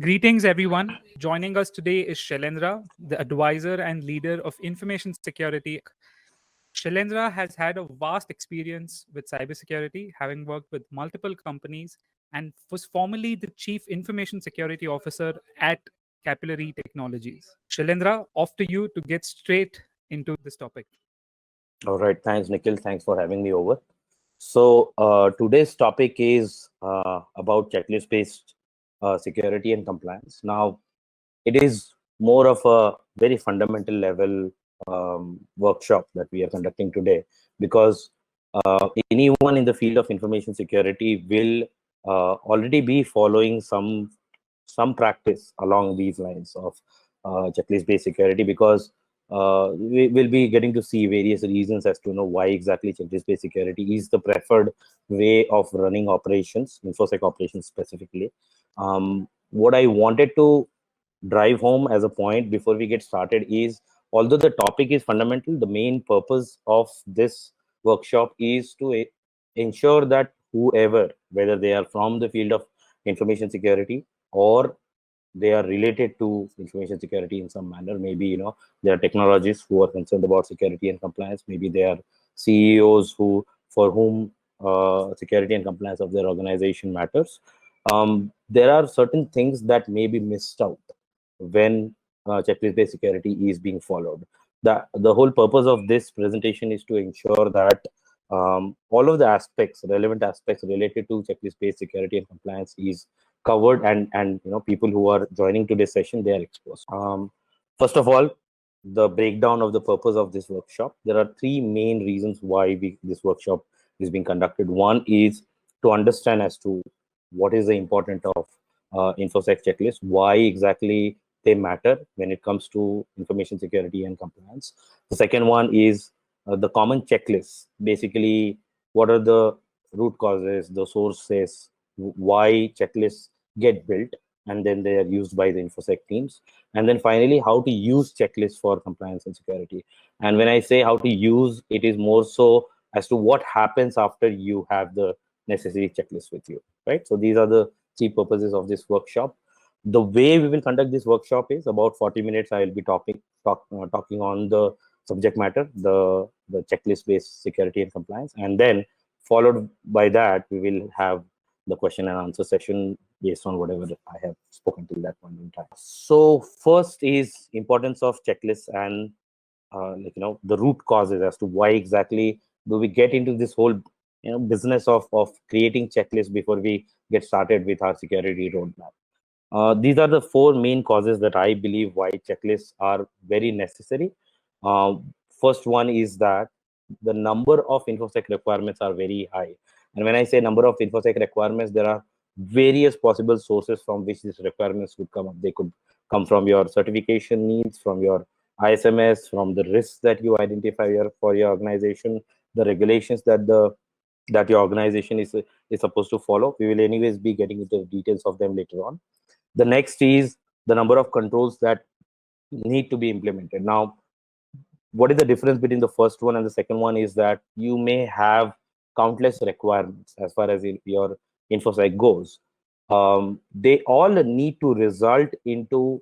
Greetings, everyone. Joining us today is Shailendra, the advisor and leader of information security. Shailendra has had a vast experience with cybersecurity, having worked with multiple companies, and was formerly the chief information security officer at Capillary Technologies. Shailendra, off to you to get straight into this topic. All right, thanks, Nikhil. Thanks for having me over. So today's topic is about checklist-based security and compliance. Now, it is more of a very fundamental level workshop that we are conducting today, because anyone in the field of information security will already be following some practice along these lines of checklist-based security, because we will be getting to see various reasons as to know why exactly checklist-based security is the preferred way of running operations, infosec operations specifically. What I wanted to drive home as a point before we get started is, although the topic is fundamental, the main purpose of this workshop is to ensure that whoever, whether they are from the field of information security or they are related to information security in some manner, maybe there are technologists who are concerned about security and compliance, maybe they are CEOs for whom security and compliance of their organization matters. There are certain things that may be missed out when checklist-based security is being followed. The whole purpose of this presentation is to ensure that all of the relevant aspects related to checklist-based security and compliance is covered, and people who are joining today's session, they are exposed. First of all, the breakdown of the purpose of this workshop. There are three main reasons why this workshop is being conducted. One is to understand as to what is the importance of InfoSec checklist, why exactly they matter when it comes to information security and compliance. The second one is the common checklists. Basically, what are the root causes, the sources, why checklists get built, and then they are used by the InfoSec teams. And then finally, how to use checklists for compliance and security. And when I say how to use, it is more so as to what happens after you have the necessary checklist with you, right? So these are the three purposes of this workshop. The way we will conduct this workshop is about 40 minutes. I will be talking on the subject matter, the checklist-based security and compliance, and then followed by that, we will have the question and answer session based on whatever I have spoken till that point in time. So first is importance of checklists and the root causes as to why exactly do we get into this whole business of creating checklists before we get started with our security roadmap. These are the four main causes that I believe why checklists are very necessary. First one is that the number of InfoSec requirements are very high. And when I say number of InfoSec requirements, there are various possible sources from which these requirements could come up. They could come from your certification needs, from your ISMS, from the risks that you identify for your organization, the regulations that your organization is supposed to follow. We will anyways be getting into the details of them later on. The next is the number of controls that need to be implemented. Now, what is the difference between the first one and the second one is that you may have countless requirements as far as your InfoSec goes. They all need to result into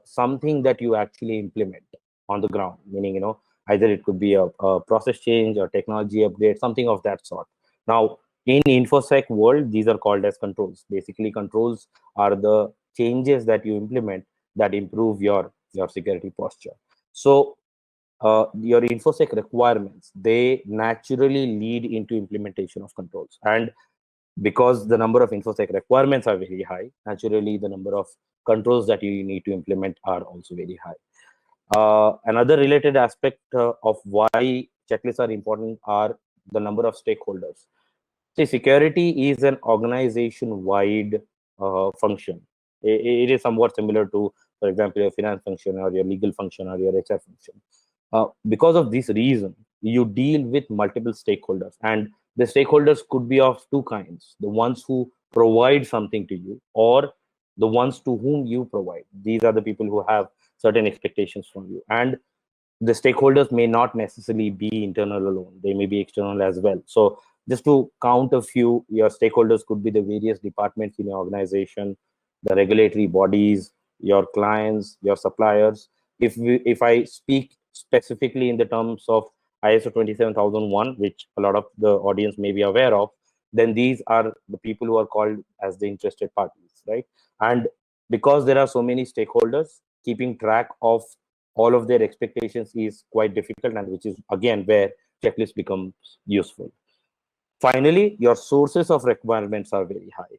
something that you actually implement on the ground, meaning either it could be a process change or technology upgrade, something of that sort. Now, in InfoSec world, these are called as controls. Basically, controls are the changes that you implement that improve your security posture. So your InfoSec requirements, they naturally lead into implementation of controls. And because the number of InfoSec requirements are very high, naturally the number of controls that you need to implement are also very high. Another related aspect of why checklists are important are the number of stakeholders. See, security is an organization-wide function. It is somewhat similar to, for example, your finance function or your legal function or your HR function. Because of this reason, you deal with multiple stakeholders, and the stakeholders could be of two kinds: the ones who provide something to you, or the ones to whom you provide. These are the people who have certain expectations from you, and the stakeholders may not necessarily be internal alone. They may be external as well. So just to count a few, your stakeholders could be the various departments in your organization, the regulatory bodies, your clients, your suppliers. If I speak specifically in the terms of ISO 27001, which a lot of the audience may be aware of, then these are the people who are called as the interested parties, right? And because there are so many stakeholders, keeping track of all of their expectations is quite difficult, and which is again where checklist becomes useful. Finally, your sources of requirements are very high.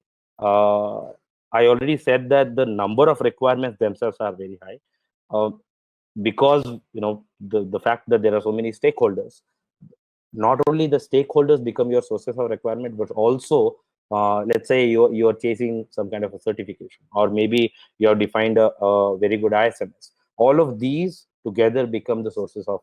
I already said that the number of requirements themselves are very high, uh, because the fact that there are so many stakeholders. Not only the stakeholders become your sources of requirement, but also let's say you're chasing some kind of a certification, or maybe you have defined a very good ISMS. All of these together become the sources of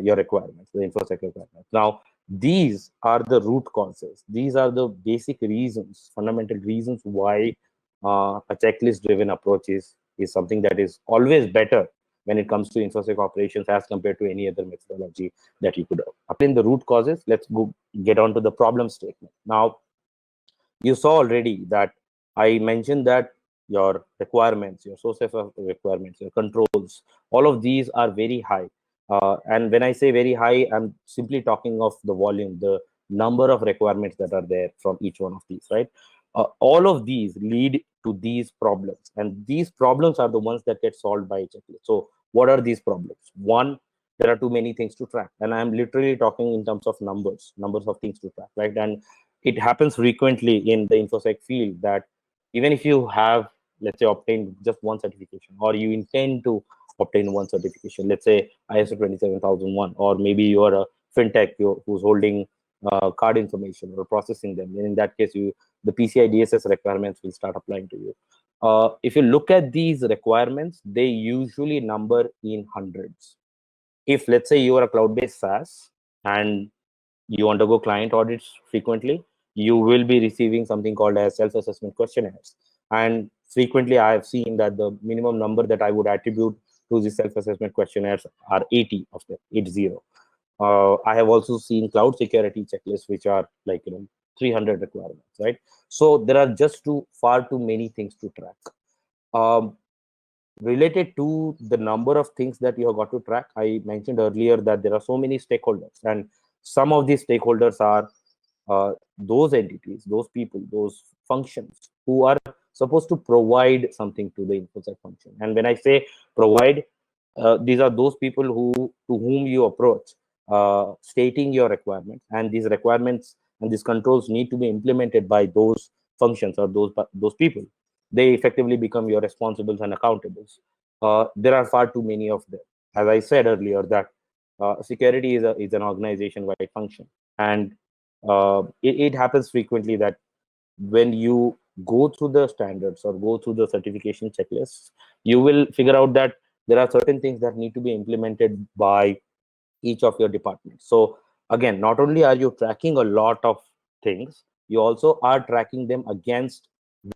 your requirements, the InfoSec requirements. Now, these are the root causes. These are the basic reasons, fundamental reasons why a checklist-driven approach is something that is always better when it comes to InfoSec operations as compared to any other methodology that you could apply. In the root causes, let's go get on to the problem statement. Now, you saw already that I mentioned that your requirements, your sources of requirements, your controls, all of these are very high. And when I say very high, I'm simply talking of the volume, the number of requirements that are there from each one of these, right? All of these lead to these problems, and these problems are the ones that get solved by a checklist. So what are these problems? One, there are too many things to track, and I'm literally talking in terms of numbers of things to track, right? And it happens frequently in the InfoSec field that even if you have, let's say, obtained just one certification, or you intend to obtain one certification, let's say ISO 27001, or maybe you are a fintech who's holding card information or processing them. And in that case, the PCI DSS requirements will start applying to you. If you look at these requirements, they usually number in hundreds. If, let's say, you are a cloud-based SaaS and you undergo client audits frequently, you will be receiving something called as self-assessment questionnaires. And frequently, I have seen that the minimum number that I would attribute to the self-assessment questionnaires are 80 of them, 80. I have also seen cloud security checklists, which are like 300 requirements, right? So there are just far too many things to track. Related to the number of things that you have got to track, I mentioned earlier that there are so many stakeholders, and some of these stakeholders are those entities, those people, those functions who are supposed to provide something to the InfoSec function. And when I say provide, these are those people to whom you approach, stating your requirements, and these requirements and these controls need to be implemented by those functions or those people. They effectively become your responsibles and accountables. There are far too many of them. As I said earlier, that security is an organization-wide function, and it happens frequently that when you go through the standards or go through the certification checklists, you will figure out that there are certain things that need to be implemented by each of your departments. So again, not only are you tracking a lot of things, you also are tracking them against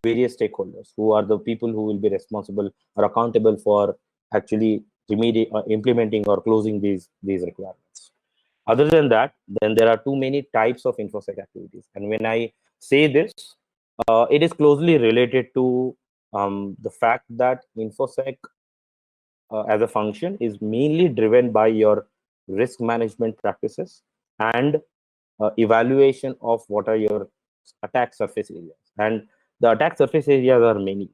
various stakeholders who are the people who will be responsible or accountable for actually implementing or closing these requirements. Other than that, then there are too many types of InfoSec activities. And when I say this, it is closely related to the fact that InfoSec as a function is mainly driven by your risk management practices and evaluation of what are your attack surface areas. And the attack surface areas are many.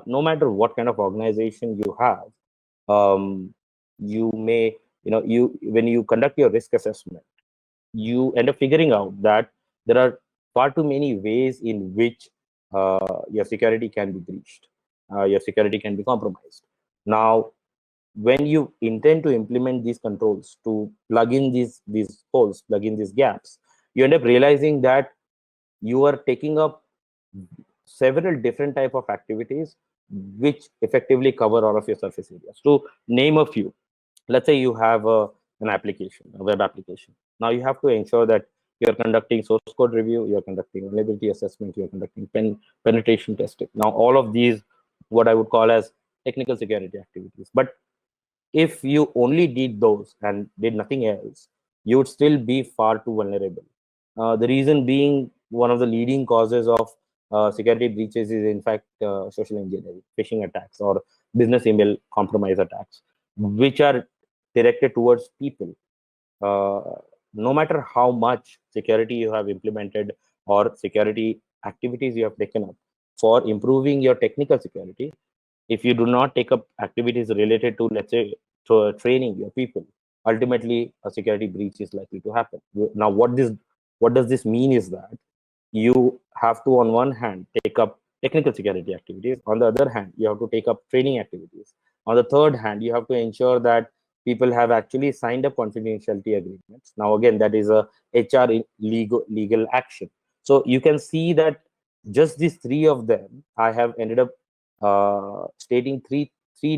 No matter what kind of organization you have, you may, when you conduct your risk assessment, you end up figuring out that there are far too many ways in which your security can be breached, your security can be compromised. Now, when you intend to implement these controls to plug in these holes, plug in these gaps, you end up realizing that you are taking up several different type of activities which effectively cover all of your surface areas. To name a few, let's say you have an application, a web application. Now you have to ensure that you're conducting source code review, you're conducting vulnerability assessment, you're conducting penetration testing. Now all of these, what I would call as technical security activities. But if you only did those and did nothing else, you would still be far too vulnerable. The reason being, one of the leading causes of security breaches is in fact social engineering, phishing attacks, or business email compromise attacks, which are directed towards people. No matter how much security you have implemented or security activities you have taken up for improving your technical security, if you do not take up activities related to, let's say, to training your people, ultimately a security breach is likely to happen. Now, what does this mean is that you have to, on one hand, take up technical security activities. On the other hand, you have to take up training activities. On the third hand, you have to ensure that people have actually signed up confidentiality agreements. Now, again, that is a HR legal action. So you can see that just these three of them, I have ended up stating three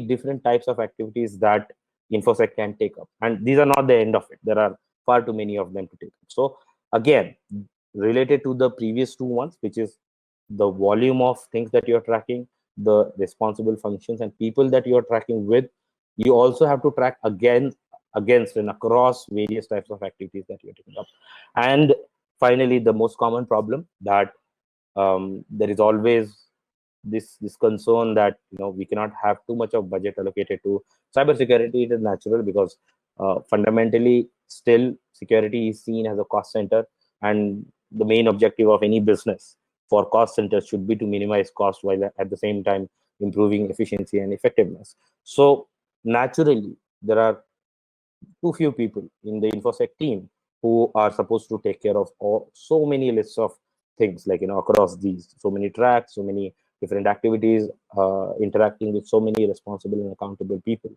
different types of activities that InfoSec can take up. And these are not the end of it. There are far too many of them to take up. So again, related to the previous two ones, which is the volume of things that you're tracking, the responsible functions and people that you're tracking with, you also have to track against and across various types of activities that you're taking up. And finally, the most common problem that there is always this concern that we cannot have too much of budget allocated to cybersecurity. It is natural because fundamentally still security is seen as a cost center, and the main objective of any business for cost centers should be to minimize cost while at the same time improving efficiency and effectiveness. So naturally there are too few people in the InfoSec team who are supposed to take care of so many lists of things, like across these so many tracks, so many different activities, interacting with so many responsible and accountable people.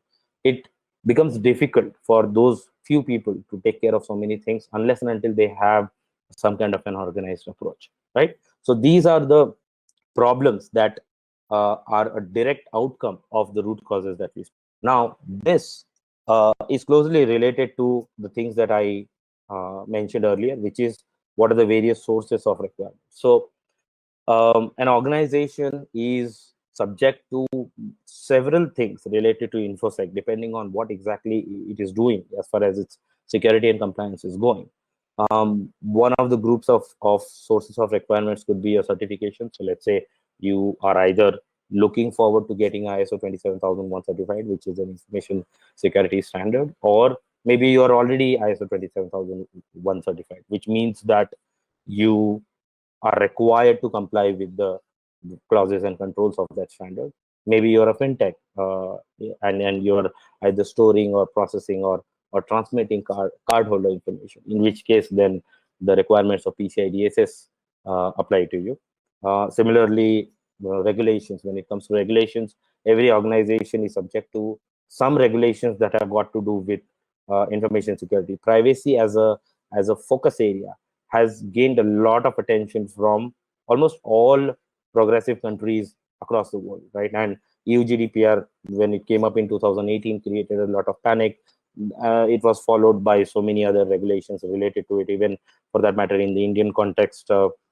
It becomes difficult for those few people to take care of so many things unless and until they have some kind of an organized approach, right? So these are the problems that are a direct outcome of the root causes that we. Now this is closely related to the things that I mentioned earlier, which is what are the various sources of requirements. So an organization is subject to several things related to InfoSec, depending on what exactly it is doing as far as its security and compliance is going. One of the groups of sources of requirements could be a certification. So let's say you are either looking forward to getting ISO 27001 certified, which is an information security standard, or maybe you are already ISO 27001 certified, which means that you are required to comply with the clauses and controls of that standard. Maybe you're a fintech and you're either storing or processing or transmitting cardholder information, in which case then the requirements of PCI DSS apply to you. Similarly, regulations. When it comes to regulations, every organization is subject to some regulations that have got to do with information security. Privacy as a focus area has gained a lot of attention from almost all progressive countries across the world, right? And EU GDPR, when it came up in 2018, created a lot of panic. It was followed by so many other regulations related to it. Even for that matter, in the Indian context,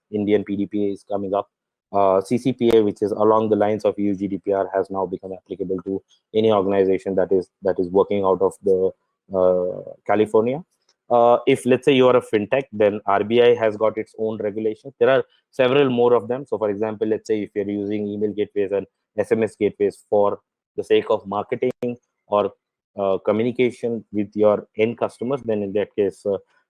Indian PDPA is coming up. CCPA, which is along the lines of EU GDPR, has now become applicable to any organization that is working out of the California. If let's say you are a fintech, then RBI has got its own regulations. There are several more of them. So for example, let's say if you're using email gateways and SMS gateways for the sake of marketing or communication with your end customers, then in that case,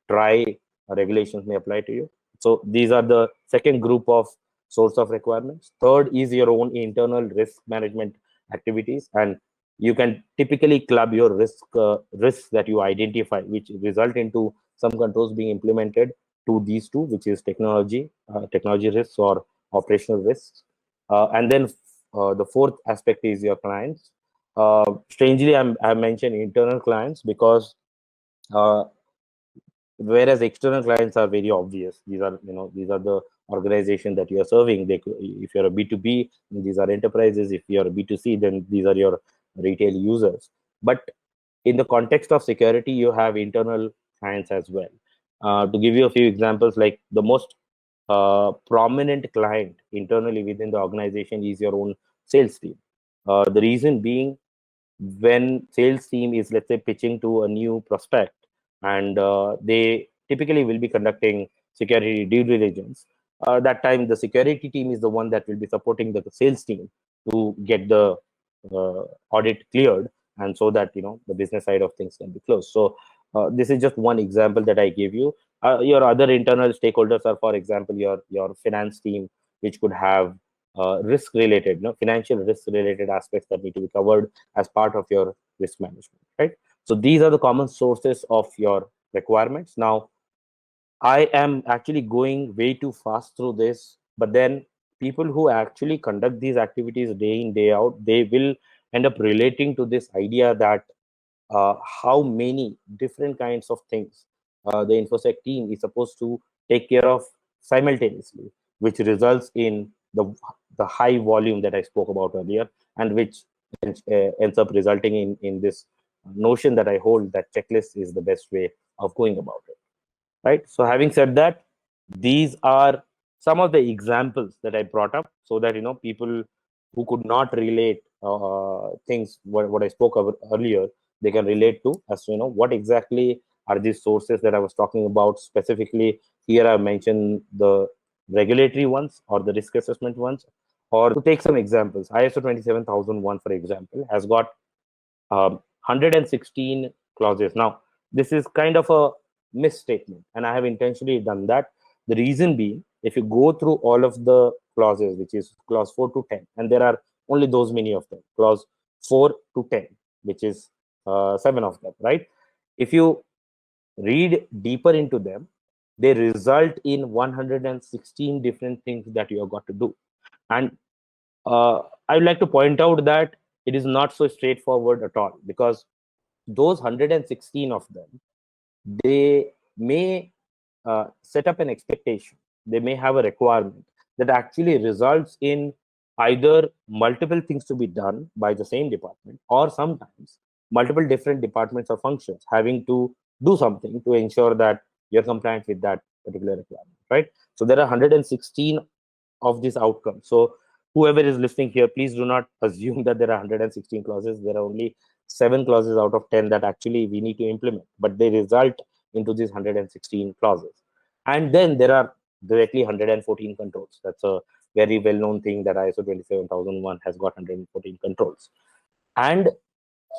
TRAI regulations may apply to you. So these are the second group of source of requirements. Third is your own internal risk management activities, and you can typically club your risks that you identify, which result into some controls being implemented to these two, which is technology risks or operational risks. And then the fourth aspect is your clients. Strangely, I mentioned internal clients because whereas external clients are very obvious. These are the organization that you are serving. If you're a B2B, these are enterprises. If you're a B2C, then these are your retail users. But in the context of security, you have internal clients as well. To give you a few examples, like the most prominent client internally within the organization is your own sales team. The reason being, when sales team is, let's say, pitching to a new prospect, and they typically will be conducting security due diligence, that time the security team is the one that will be supporting the sales team to get the audit cleared, and so that the business side of things can be closed. So this is just one example that I gave you. Your other internal stakeholders are, for example, your finance team, which could have risk related, financial risk related aspects that need to be covered as part of your risk management, right? So these are the common sources of your requirements. Now, I am actually going way too fast through this, but then people who actually conduct these activities day in, day out, they will end up relating to this idea that how many different kinds of things the InfoSec team is supposed to take care of simultaneously, which results in the high volume that I spoke about earlier, and which ends up resulting in this notion that I hold that checklist is the best way of going about it. Right. So having said that, these are some of the examples that I brought up so that people who could not relate things what I spoke of earlier, they can relate to as to what exactly are these sources that I was talking about. Specifically here I mentioned the regulatory ones or the risk assessment ones, or to take some examples, ISO 27001 for example has got 116 clauses. Now this is kind of a misstatement, and I have intentionally done that. The reason being, if you go through all of the clauses, which is clause 4 to 10, and there are only those many of them, clause 4 to 10, which is 7 of them, right? If you read deeper into them, they result in 116 different things that you have got to do. And I would like to point out that it is not so straightforward at all, because those 116 of them, they may set up an expectation, they may have a requirement that actually results in either multiple things to be done by the same department, or sometimes multiple different departments or functions having to do something to ensure that you're compliant with that particular requirement, right? So there are 116 of these outcomes. So whoever is listening here, please do not assume that there are 116 clauses. There are only 7 clauses out of 10 that actually we need to implement, but they result into these 116 clauses. And then there are directly 114 controls. That's a very well-known thing, that ISO 27001 has got 114 controls. And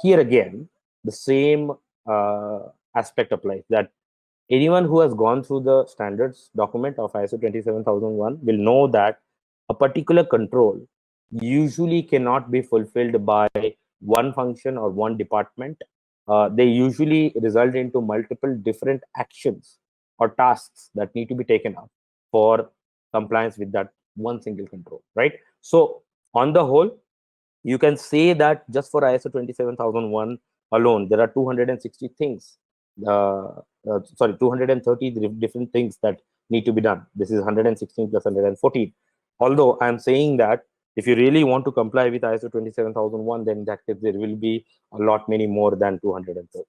here again, the same aspect applies, that anyone who has gone through the standards document of ISO 27001 will know that a particular control usually cannot be fulfilled by one function or one department. They usually result into multiple different actions or tasks that need to be taken up for compliance with that one single control, right? So on the whole, you can say that just for ISO 27001 alone, there are 260 things, 230 different things that need to be done. This is 116 plus 114. Although I'm saying that if you really want to comply with ISO 27001, then in that case, there will be a lot many more than 230.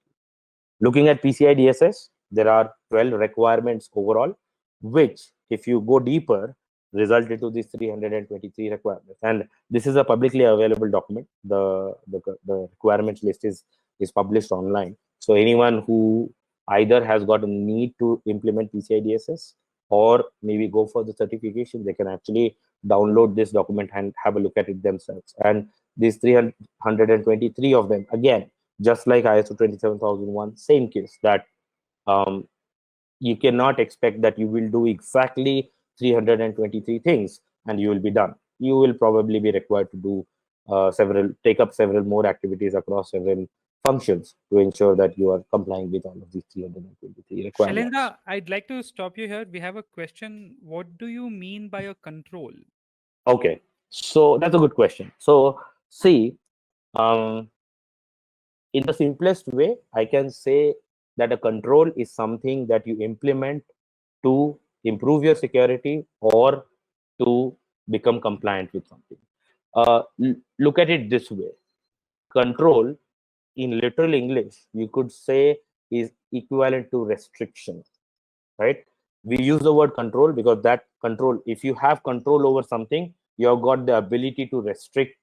Looking at PCI DSS, there are 12 requirements overall, which, if you go deeper, result into these 323 requirements. And this is a publicly available document. The requirements list is published online. So anyone who either has got a need to implement PCI DSS or maybe go for the certification, they can actually download this document and have a look at it themselves. And these 323 of them, again, just like ISO 27001, same case, that you cannot expect that you will do exactly 323 things and you will be done. You will probably be required to do take up several more activities across several functions to ensure that you are complying with all of these 323 requirements. Shailendra, I'd like to stop you here. We have a question. What do you mean by a control? Okay, so that's a good question. So see, um, in the simplest way, I can say that a control is something that you implement to improve your security or to become compliant with something. Look at it this way. Control, in literal English, you could say, is equivalent to restriction, right? We use the word control because that control, if you have control over something, you have got the ability to restrict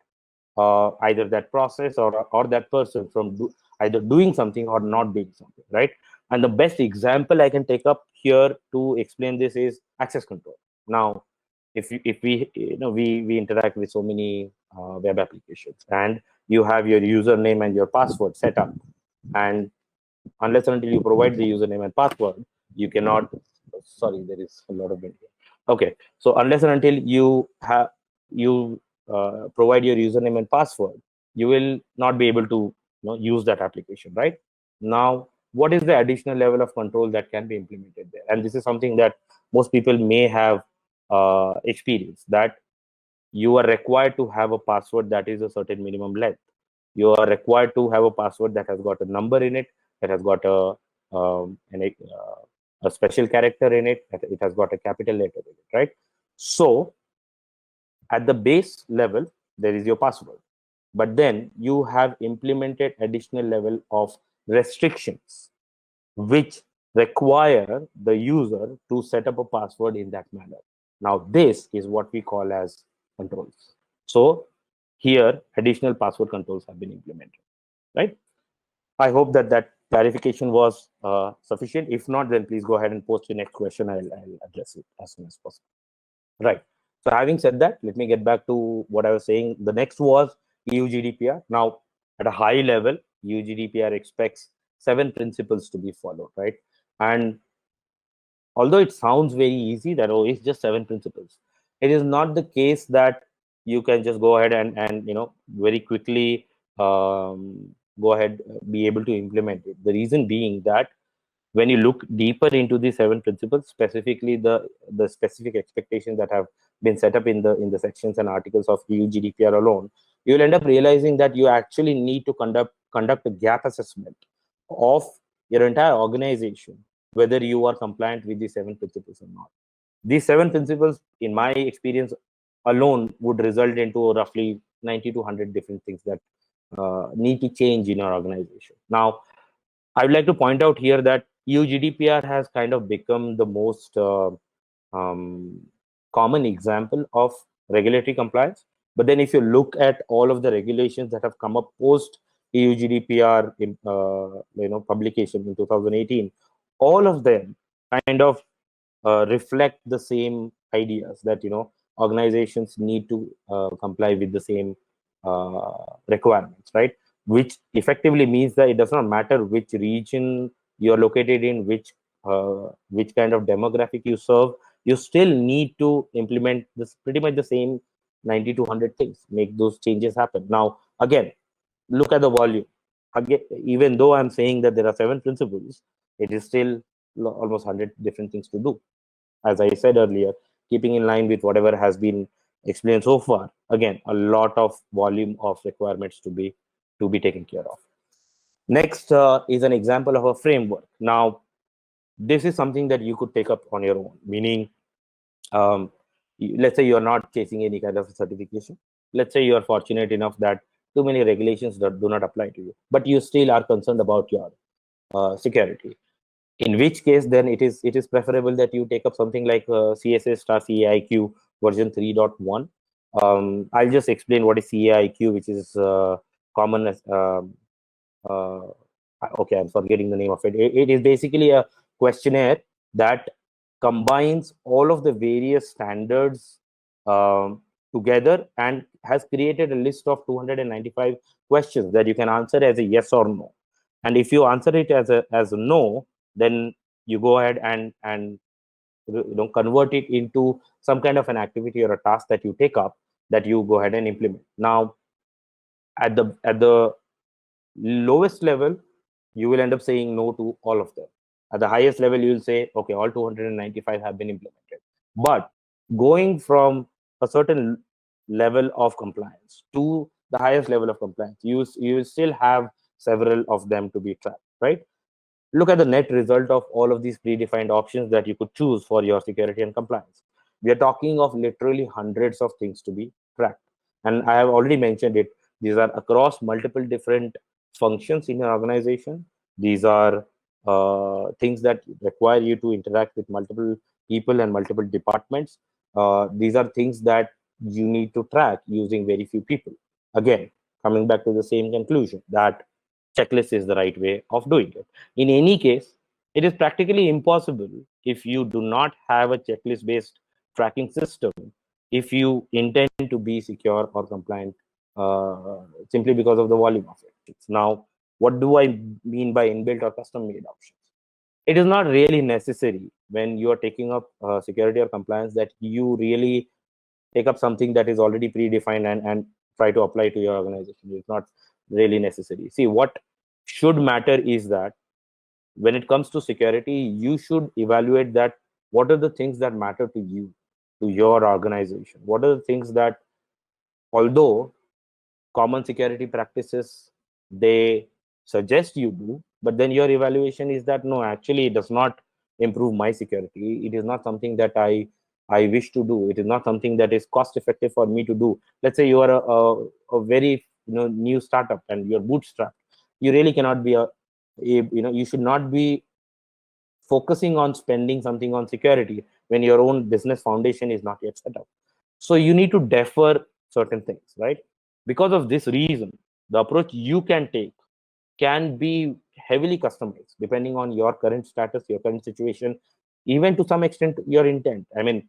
either that process or that person from either doing something or not doing something, right? And the best example I can take up here to explain this is access control. Now, if we we interact with so many web applications, and you have your username and your password set up, and unless and until you provide the username and password, you cannot. Sorry, there is a lot of wind here. Okay, so unless and until you provide your username and password, you will not be able to use that application, right? Now, what is the additional level of control that can be implemented there? And this is something that most people may have experienced, that you are required to have a password that is a certain minimum length. You are required to have a password that has got a number in it, that has got a special character in it, that it has got a capital letter in it, right? So at the base level, there is your password, but then you have implemented additional level of restrictions which require the user to set up a password in that manner. Now, this is what we call as controls. So here, additional password controls have been implemented, right? I hope that that clarification was sufficient. If not, then please go ahead and post your next question. I'll address it as soon as possible. Right. So having said that, let me get back to what I was saying. The next was EU GDPR. Now, at a high level, EU GDPR expects 7 principles to be followed, right? And although it sounds very easy that, oh, it's just 7 principles, it is not the case that you can just go ahead and very quickly go ahead be able to implement it. The reason being that when you look deeper into the 7 principles, specifically the specific expectations that have been set up in the sections and articles of EU GDPR alone, you will end up realizing that you actually need to conduct a gap assessment of your entire organization, whether you are compliant with the 7 principles or not. These 7 principles, in my experience alone, would result into roughly 90 to 100 different things that need to change in our organization. Now, I would like to point out here that EU GDPR has kind of become the most common example of regulatory compliance. But then if you look at all of the regulations that have come up post EU GDPR publication in 2018, all of them kind of reflect the same ideas that organizations need to comply with the same requirements, right? Which effectively means that it does not matter which region you're located in, which kind of demographic you serve, you still need to implement this pretty much the same 90 to 100 things, make those changes happen. Now, again, look at the volume. Again, even though I'm saying that there are 7 principles, it is still almost 100 different things to do. As I said earlier, keeping in line with whatever has been explained so far, again, a lot of volume of requirements to be taken care of. Next is an example of a framework. Now, this is something that you could take up on your own, meaning, let's say you're not chasing any kind of certification. Let's say you're fortunate enough that too many regulations that do not apply to you, but you still are concerned about your security. In which case, then it is preferable that you take up something like CSA/CAIQ version 3.1. I'll just explain what is CAIQ, which is common as uh, okay, I'm forgetting the name of it. It is basically a questionnaire that combines all of the various standards together and has created a list of 295 questions that you can answer as a yes or no. And if you answer it as a no, then you go ahead and convert it into some kind of an activity or a task that you take up, that you go ahead and implement. Now, at the lowest level, you will end up saying no to all of them. At the highest level, you will say, okay, all 295 have been implemented. But going from a certain level of compliance to the highest level of compliance, you will still have several of them to be tracked, right? Look at the net result of all of these predefined options that you could choose for your security and compliance. We are talking of literally hundreds of things to be tracked. And I have already mentioned it. These are across multiple different functions in your organization. These are things that require you to interact with multiple people and multiple departments. These are things that you need to track using very few people. Again, coming back to the same conclusion that checklist is the right way of doing it. In any case, it is practically impossible if you do not have a checklist based tracking system if you intend to be secure or compliant simply because of the volume of it. Now, what do I mean by inbuilt or custom made options? It is not really necessary when you are taking up security or compliance that you really take up something that is already predefined and try to apply to your organization. It's not really necessary. See, what should matter is that when it comes to security, you should evaluate that what are the things that matter to you, to your organization. What are the things that, although common security practices they suggest you do, but then your evaluation is that no, actually it does not improve my security. It is not something that I wish to do. It is not something that is cost effective for me to do. Let's say you are a very new startup and you're bootstrapped. You really cannot be you should not be focusing on spending something on security when your own business foundation is not yet set up. So you need to defer certain things, right? Because of this reason, the approach you can take can be heavily customized depending on your current status, your current situation, even to some extent your intent. I mean,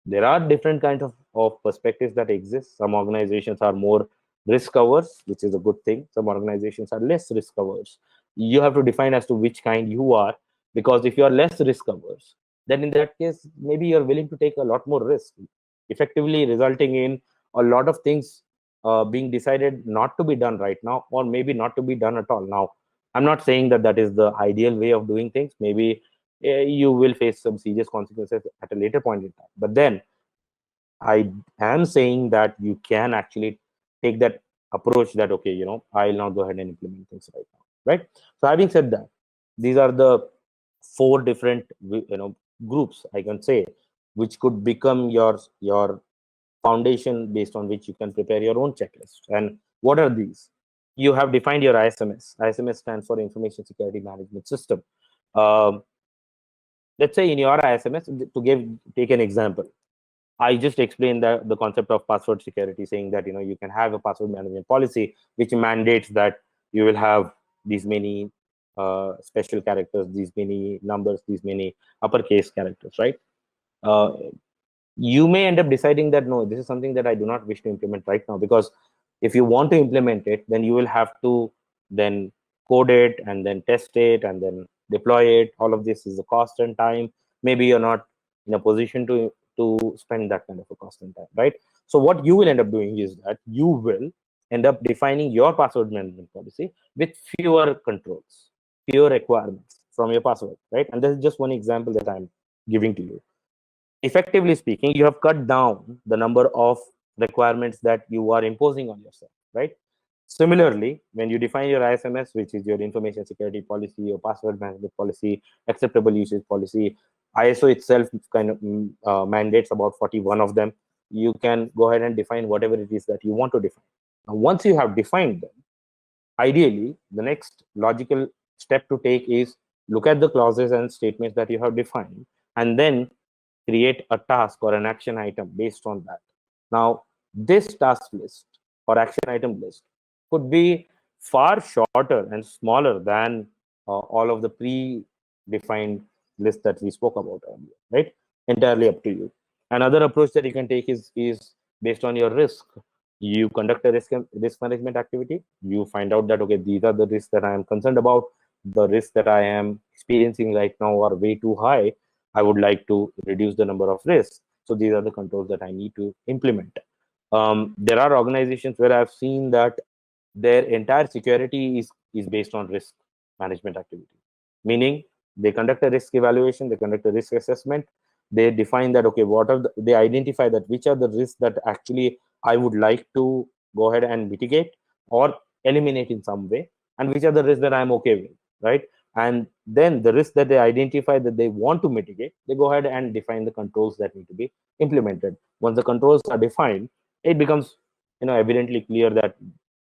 there are different kinds of perspectives that exist. Some organizations are more risk averse, which is a good thing. Some organizations are less risk averse. You have to define as to which kind you are, because if you are less risk averse, then in that case, maybe you're willing to take a lot more risk, effectively resulting in a lot of things being decided not to be done right now, or maybe not to be done at all. Now, I'm not saying that that is the ideal way of doing things. Maybe you will face some serious consequences at a later point in time. But then I am saying that you can actually take that approach that, okay, I'll now go ahead and implement things right now, right? So having said that, these are the 4 different, groups, I can say, which could become your foundation based on which you can prepare your own checklist. And what are these? You have defined your ISMS. ISMS stands for Information Security Management System. Let's say in your ISMS, to take an example, I just explained the concept of password security, saying that you can have a password management policy which mandates that you will have these many special characters, these many numbers, these many uppercase characters, right? You may end up deciding that no, this is something that I do not wish to implement right now, because if you want to implement it, then you will have to then code it and then test it and then deploy it. All of this is a cost and time. Maybe you're not in a position to spend that kind of a cost and time, right? So what you will end up doing is that you will end up defining your password management policy with fewer controls, fewer requirements from your password, right? And this is just one example that I'm giving to you. Effectively speaking, you have cut down the number of requirements that you are imposing on yourself, right? Similarly, when you define your ISMS, which is your information security policy, your password management policy, acceptable usage policy, ISO itself kind of mandates about 41 of them. You can go ahead and define whatever it is that you want to define. Now, once you have defined them, ideally, the next logical step to take is look at the clauses and statements that you have defined, and then create a task or an action item based on that. Now, this task list or action item list could be far shorter and smaller than all of the pre-defined lists that we spoke about earlier, right? Entirely up to you. Another approach that you can take is based on your risk. You conduct a risk management activity. You find out that, okay, these are the risks that I am concerned about. The risks that I am experiencing right now are way too high. I would like to reduce the number of risks. So these are the controls that I need to implement. There are organizations where I've seen that their entire security is based on risk management activity, meaning they conduct a risk evaluation, they conduct a risk assessment, they define that, okay, they identify that which are the risks that actually I would like to go ahead and mitigate or eliminate in some way, and which are the risks that I'm okay with, right? And then the risks that they identify that they want to mitigate, they go ahead and define the controls that need to be implemented. Once the controls are defined, it becomes evidently clear that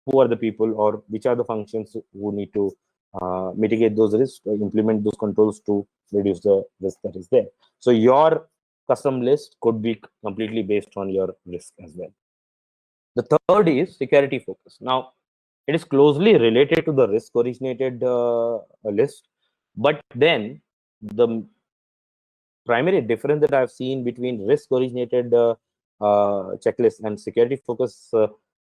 who are the people or which are the functions who need to mitigate those risks, implement those controls to reduce the risk that is there. So your custom list could be completely based on your risk as well. The third is security focus. Now, it is closely related to the risk originated list, but then the primary difference that I've seen between risk-originated checklist and security-focused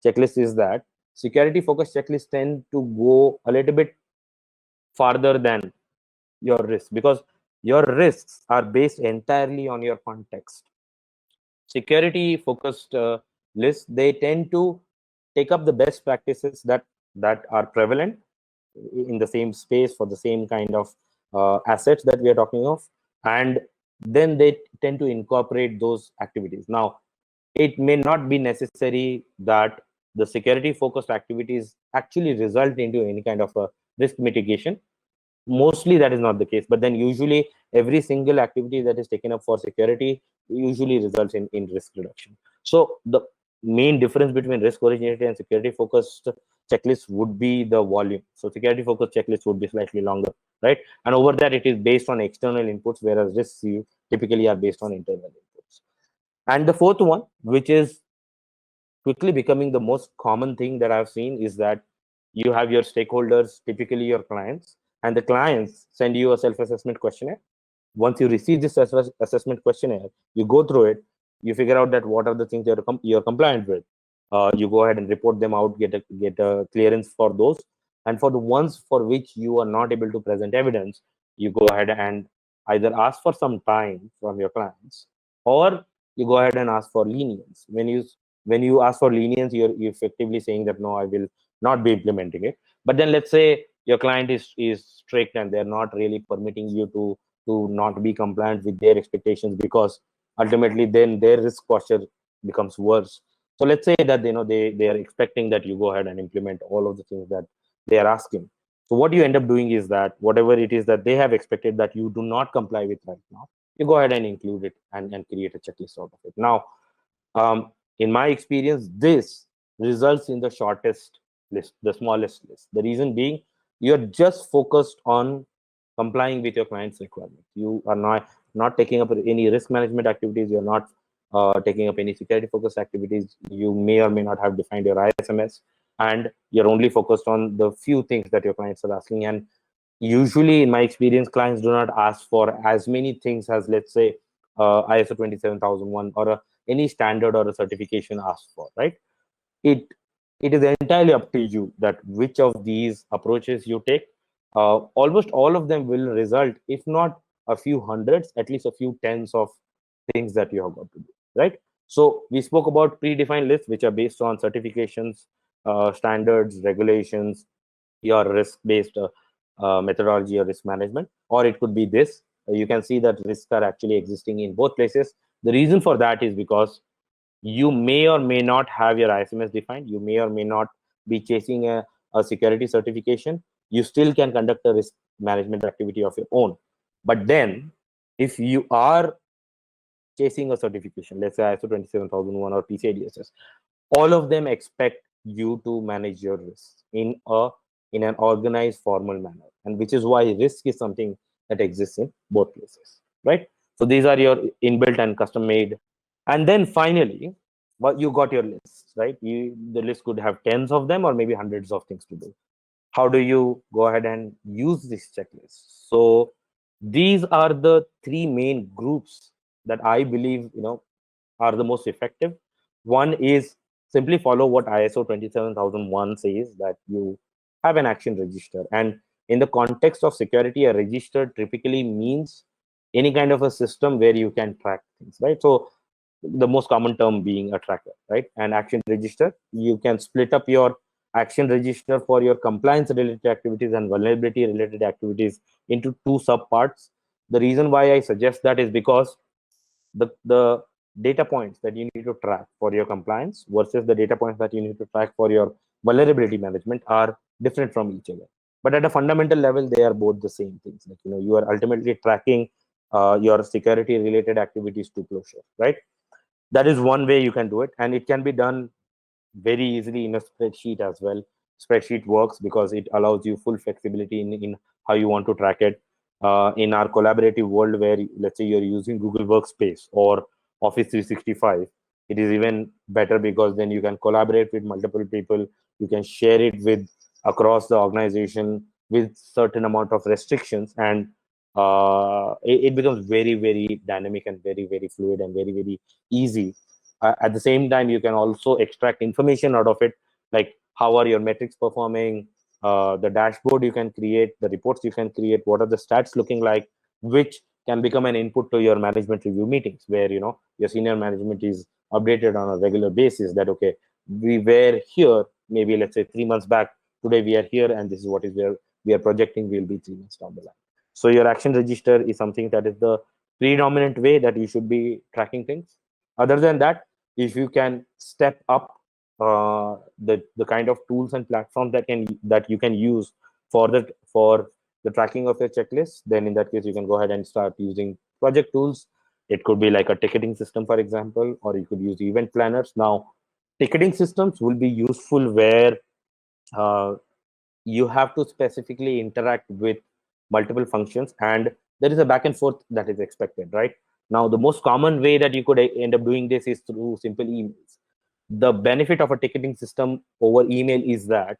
checklist is that security-focused checklists tend to go a little bit farther than your risk, because your risks are based entirely on your context. Security focused lists, they tend to take up the best practices that are prevalent in the same space for the same kind of assets that we are talking of, and then they tend to incorporate those activities. Now, it may not be necessary that the security focused activities actually result into any kind of a risk mitigation. Mostly that is not the case, but then usually every single activity that is taken up for security usually results in risk reduction. So the main difference between risk originated and security focused checklists would be the volume. So security focused checklists would be slightly longer, right? And over that it is based on external inputs, whereas risks you typically are based on internal inputs. And the fourth one, which is quickly becoming the most common thing that I've seen, is that you have your stakeholders, typically your clients, and the clients send you a self-assessment questionnaire. Once you receive this assessment questionnaire, you go through it, you figure out that what are the things you're compliant with. You go ahead and report them out, get a clearance for those. And for the ones for which you are not able to present evidence, you go ahead and either ask for some time from your clients, or you go ahead and ask for lenience. When you ask for lenience, you're effectively saying that no, I will not be implementing it. But then let's say your client is strict and they're not really permitting you to not be compliant with their expectations, because ultimately then their risk posture becomes worse. So let's say that they are expecting that you go ahead and implement all of the things that they are asking. So what you end up doing is that whatever it is that they have expected that you do not comply with right now, you go ahead and include it and create a checklist out of it. Now, in my experience, this results in the shortest list, the smallest list. The reason being, you're just focused on complying with your client's requirements. You are not taking up any risk management activities. You're not taking up any security focused activities. You may or may not have defined your ISMS, and you're only focused on the few things that your clients are asking. And usually, in my experience, clients do not ask for as many things as, let's say, ISO 27001 or any standard or a certification asked for, right? It is entirely up to you that which of these approaches you take. Almost all of them will result, if not a few hundreds, at least a few tens of things that you have got to do, right? So we spoke about predefined lists, which are based on certifications, standards, regulations, your risk-based methodology or risk management, or it could be this. You can see that risks are actually existing in both places. The reason for that is because you may or may not have your ISMS defined. You may or may not be chasing a security certification. You still can conduct a risk management activity of your own. But then, if you are chasing a certification, let's say ISO 27001 or PCI DSS, all of them expect you to manage your risks in an organized, formal manner, and which is why risk is something that exists in both places, right? So these are your inbuilt and custom made. And then finally, but you got your lists, right? The list could have tens of them or maybe hundreds of things to do. How do you go ahead and use this checklist? So these are the three main groups that I believe are the most effective. One is simply follow what ISO 27001 says, that you have an action register. And in the context of security, a register typically means any kind of a system where you can track things, right? So the most common term being a tracker, right? And action register, you can split up your action register for your compliance related activities and vulnerability related activities into two subparts. The reason why I suggest that is because the data points that you need to track for your compliance versus the data points that you need to track for your vulnerability management are different from each other. But at a fundamental level, they are both the same things. Like, you are ultimately tracking your security related activities to closure, right? That is one way you can do it, and it can be done very easily in a spreadsheet as well. Spreadsheet works because it allows you full flexibility in how you want to track it. In our collaborative world, where let's say you're using Google Workspace or Office 365, it is even better because then you can collaborate with multiple people. You can share it with across the organization with certain amount of restrictions, and it becomes very, very dynamic and very, very fluid and very, very easy. At the same time, you can also extract information out of it, like how are your metrics performing, the dashboard you can create, the reports you can create, what are the stats looking like, which can become an input to your management review meetings, where your senior management is updated on a regular basis that, okay, we were here maybe, let's say, 3 months back. Today we are here, and this is what is where we are projecting will be 3 months down the line. So your action register is something that is the predominant way that you should be tracking things. Other than that, if you can step up the kind of tools and platforms that you can use for the tracking of your checklist, then in that case you can go ahead and start using project tools. It could be like a ticketing system, for example, or you could use event planners. Now, ticketing systems will be useful where uh, you have to specifically interact with multiple functions, and there is a back and forth that is expected, right? Now, the most common way that you could end up doing this is through simple emails. The benefit of a ticketing system over email is that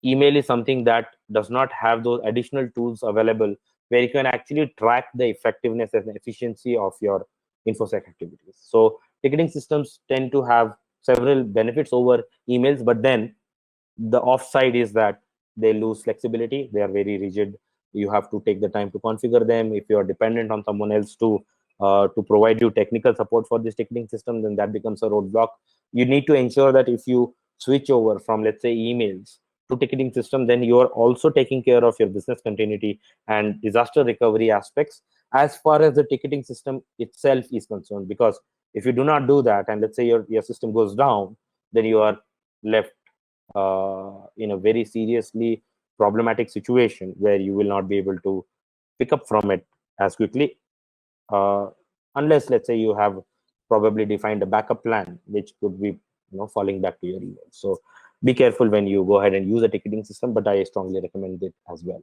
email is something that does not have those additional tools available where you can actually track the effectiveness and efficiency of your infosec activities. So ticketing systems tend to have several benefits over emails, but then the offside is that they lose flexibility. They are very rigid. You have to take the time to configure them. If you are dependent on someone else to provide you technical support for this ticketing system, then that becomes a roadblock. You need to ensure that if you switch over from, let's say, emails to ticketing system, then you are also taking care of your business continuity and disaster recovery aspects as far as the ticketing system itself is concerned. Because if you do not do that, and let's say your system goes down, then you are left in a very seriously problematic situation where you will not be able to pick up from it as quickly, uh, unless, let's say, you have probably defined a backup plan, which could be falling back to your email. So be careful when you go ahead and use a ticketing system, but I strongly recommend it as well.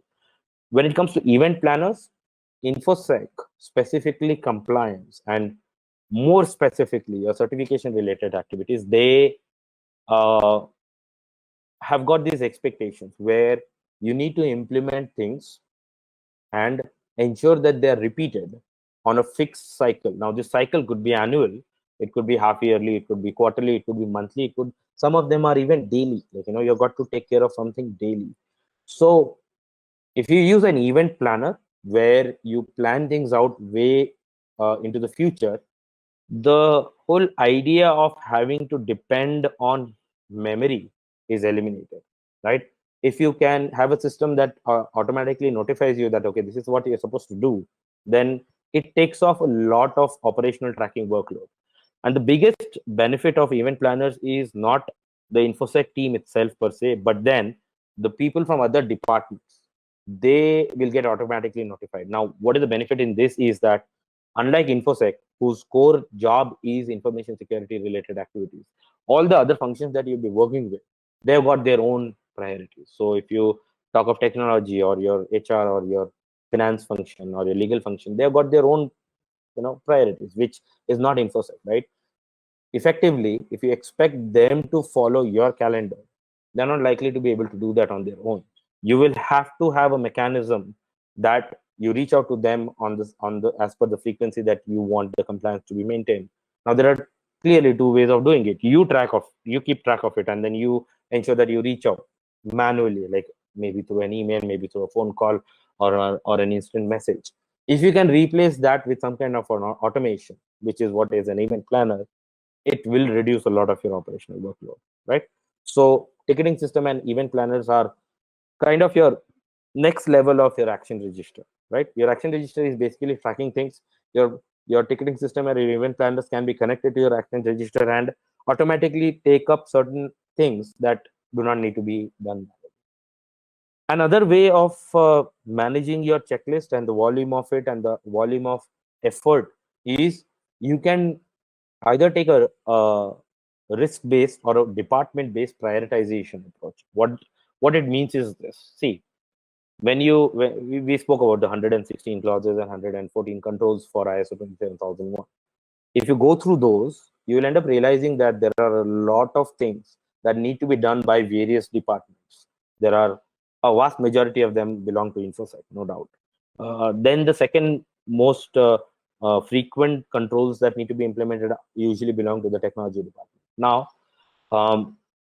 When it comes to event planners, infosec, specifically compliance, and more specifically your certification related activities, they uh, have got these expectations where you need to implement things and ensure that they are repeated on a fixed cycle. Now, this cycle could be annual, it could be half yearly, it could be quarterly, it could be monthly, it could, some of them are even daily. Like, you've got to take care of something daily. So if you use an event planner where you plan things out way into the future, the whole idea of having to depend on memory is eliminated, right? If you can have a system that automatically notifies you that, okay, this is what you're supposed to do, then it takes off a lot of operational tracking workload. And the biggest benefit of event planners is not the infosec team itself per se, but then the people from other departments, they will get automatically notified. Now, what is the benefit in this is that, unlike infosec, whose core job is information security related activities, all the other functions that you'll be working with, they've got their own priorities. So if you talk of technology or your hr or your finance function or your legal function, they've got their own priorities, which is not infosec, right? Effectively, if you expect them to follow your calendar, they're not likely to be able to do that on their own. You will have to have a mechanism that you reach out to them on the as per the frequency that you want the compliance to be maintained. Now, there are clearly two ways of doing it. You keep track of it, and then you ensure that you reach out manually, like maybe through an email, maybe through a phone call, or an instant message. If you can replace that with some kind of an automation, which is what is an event planner, it will reduce a lot of your operational workload, right? So ticketing system and event planners are kind of your next level of your action register, right? Your action register is basically tracking things. Your ticketing system and your event planners can be connected to your action register and automatically take up certain things that do not need to be done. Another way of managing your checklist and the volume of it and the volume of effort is, you can either take a risk-based or a department-based prioritization approach. What it means is this. See, when we spoke about the 116 clauses and 114 controls for ISO 27001. If you go through those, you will end up realizing that there are a lot of things that need to be done by various departments. There are a vast majority of them belong to infosec, no doubt. Then the second most frequent controls that need to be implemented usually belong to the technology department. Now,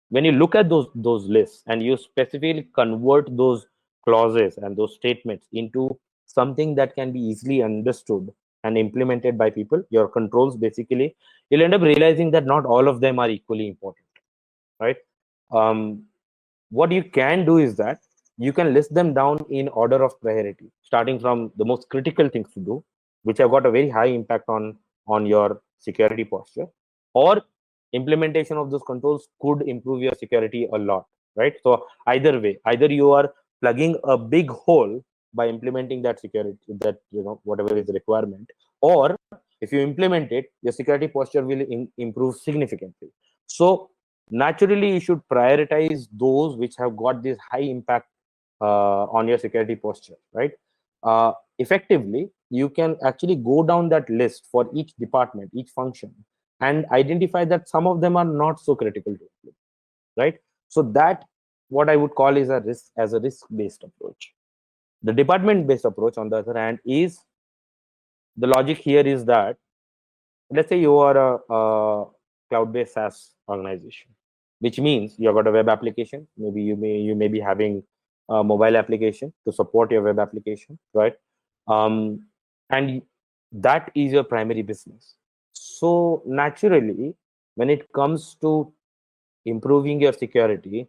when you look at those lists and you specifically convert those clauses and those statements into something that can be easily understood and implemented by people, your controls basically, you'll end up realizing that not all of them are equally important, right? What you can do is that you can list them down in order of priority, starting from the most critical things to do, which have got a very high impact on your security posture, or implementation of those controls could improve your security a lot, right? So either way, either you are plugging a big hole by implementing that security, that whatever is the requirement, or if you implement it, your security posture will improve significantly. So naturally, you should prioritize those which have got this high impact on your security posture, right? Effectively, you can actually go down that list for each department, each function, and identify that some of them are not so critical to you, right? So that what I would call is a risk-based approach. The department-based approach, on the other hand, is the logic here is that, let's say you are a cloud-based SaaS organization, which means you've got a web application. Maybe you may be having a mobile application to support your web application, right? And that is your primary business. So naturally, when it comes to improving your security,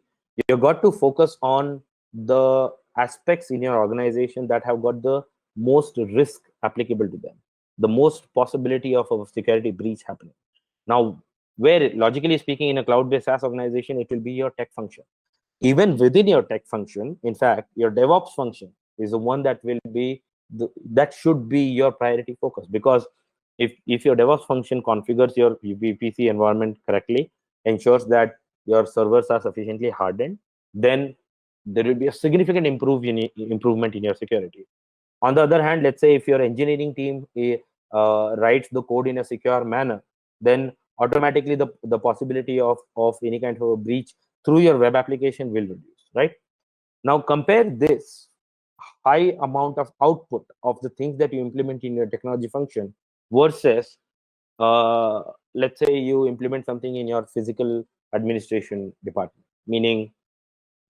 you've got to focus on the aspects in your organization that have got the most risk applicable to them, the most possibility of a security breach happening. Now, where logically speaking, in a cloud-based SaaS organization, it will be your tech function. Even within your tech function, in fact, your DevOps function is the one that will be that should be your priority focus, because if your DevOps function configures your VPC environment correctly, ensures that your servers are sufficiently hardened, then there will be a significant improvement in your security. On the other hand, let's say if your engineering team writes the code in a secure manner, then automatically the possibility of any kind of a breach through your web application will reduce, right? Now compare this high amount of output of the things that you implement in your technology function versus uh, let's say you implement something in your physical administration department, meaning